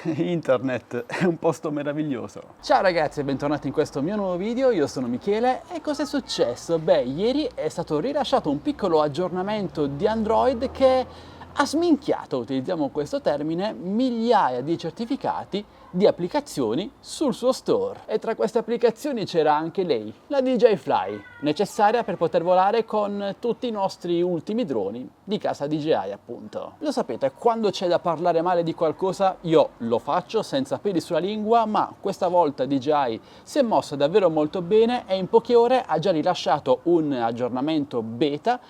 Internet è un posto meraviglioso. Ciao ragazzi e bentornati in questo mio nuovo video, io sono Michele e cosa è successo? Beh, ieri è stato rilasciato un piccolo aggiornamento di Android che ha sminchiato, utilizziamo questo termine, migliaia di certificati di applicazioni sul suo store. E tra queste applicazioni c'era anche lei, la DJI Fly, necessaria per poter volare con tutti i nostri ultimi droni di casa DJI appunto. Lo sapete, quando c'è da parlare male di qualcosa io lo faccio senza peli sulla lingua, ma questa volta DJI si è mossa davvero molto bene e in poche ore ha già rilasciato un aggiornamento beta.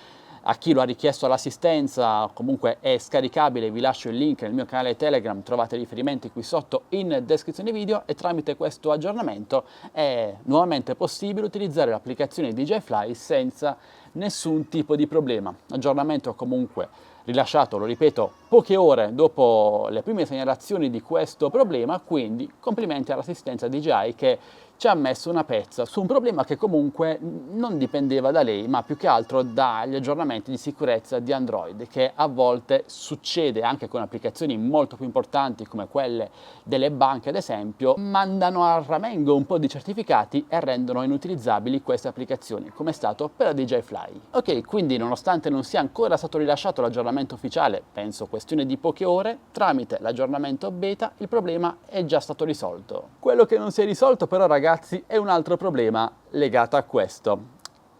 A chi lo ha richiesto all'assistenza, comunque è scaricabile, vi lascio il link nel mio canale Telegram, trovate riferimenti qui sotto in descrizione video e tramite questo aggiornamento è nuovamente possibile utilizzare l'applicazione DJI Fly senza nessun tipo di problema. Aggiornamento comunque rilasciato, lo ripeto, poche ore dopo le prime segnalazioni di questo problema, quindi complimenti all'assistenza DJI che ci ha messo una pezza su un problema che comunque non dipendeva da lei, ma più che altro dagli aggiornamenti di sicurezza di Android, che a volte succede anche con applicazioni molto più importanti come quelle delle banche ad esempio, mandano a ramengo un po' di certificati e rendono inutilizzabili queste applicazioni, come è stato per la DJI Fly. Ok, quindi nonostante non sia ancora stato rilasciato l'aggiornamento ufficiale, penso questione di poche ore, tramite l'aggiornamento beta il problema è già stato risolto. Quello che non si è risolto però ragazzi è un altro problema legato a questo.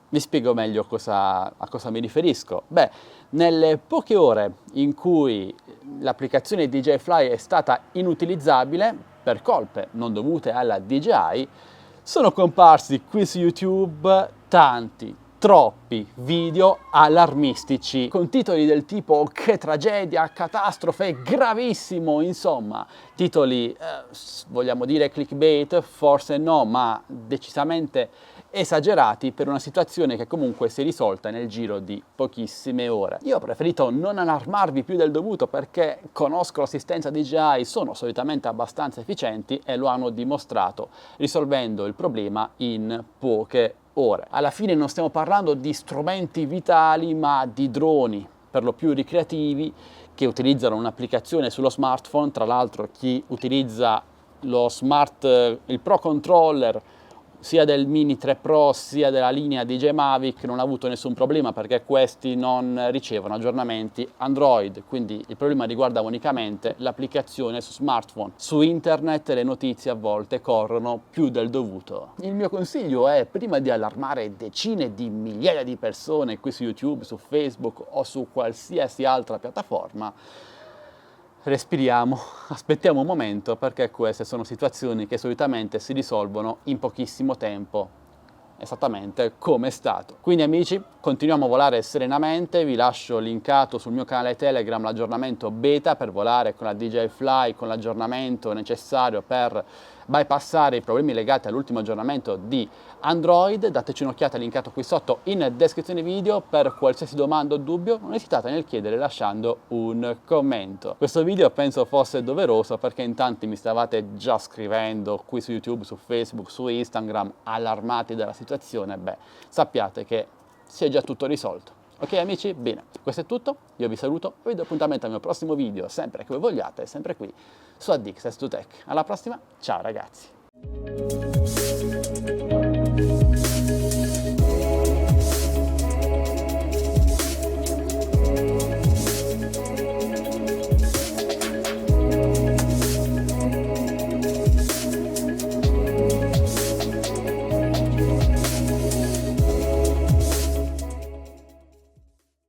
Vi spiego meglio a cosa mi riferisco. Beh, nelle poche ore in cui l'applicazione DJI Fly è stata inutilizzabile per colpe non dovute alla DJI, sono comparsi qui su YouTube troppi video allarmistici con titoli del tipo che tragedia, catastrofe, gravissimo, insomma, titoli vogliamo dire clickbait, forse no, ma decisamente esagerati per una situazione che comunque si è risolta nel giro di pochissime ore. Io ho preferito non allarmarvi più del dovuto perché conosco l'assistenza DJI, sono solitamente abbastanza efficienti e lo hanno dimostrato risolvendo il problema in poche ore. Alla fine non stiamo parlando di strumenti vitali, ma di droni, per lo più ricreativi, che utilizzano un'applicazione sullo smartphone. Tra l'altro chi utilizza il Pro Controller sia del Mini 3 Pro sia della linea DJI Mavic non ha avuto nessun problema perché questi non ricevono aggiornamenti Android, quindi il problema riguarda unicamente l'applicazione su smartphone. Su internet le notizie a volte corrono più del dovuto. Il mio consiglio è, prima di allarmare decine di migliaia di persone qui su YouTube, su Facebook o su qualsiasi altra piattaforma, respiriamo, aspettiamo un momento perché queste sono situazioni che solitamente si risolvono in pochissimo tempo, esattamente come è stato. Quindi amici, continuiamo a volare serenamente, vi lascio linkato sul mio canale Telegram l'aggiornamento beta per volare con la DJI Fly, con l'aggiornamento necessario per bypassare i problemi legati all'ultimo aggiornamento di Android. Dateci un'occhiata linkato qui sotto in descrizione video. Per qualsiasi domanda o dubbio non esitate nel chiedere lasciando un commento. Questo video penso fosse doveroso perché in tanti mi stavate già scrivendo qui su YouTube, su Facebook, su Instagram allarmati dalla situazione. Beh, sappiate che si è già tutto risolto. Ok amici? Bene, questo è tutto, io vi saluto e vi do appuntamento al mio prossimo video, sempre che voi vogliate, sempre qui su Addicted to Tech. Alla prossima, ciao ragazzi!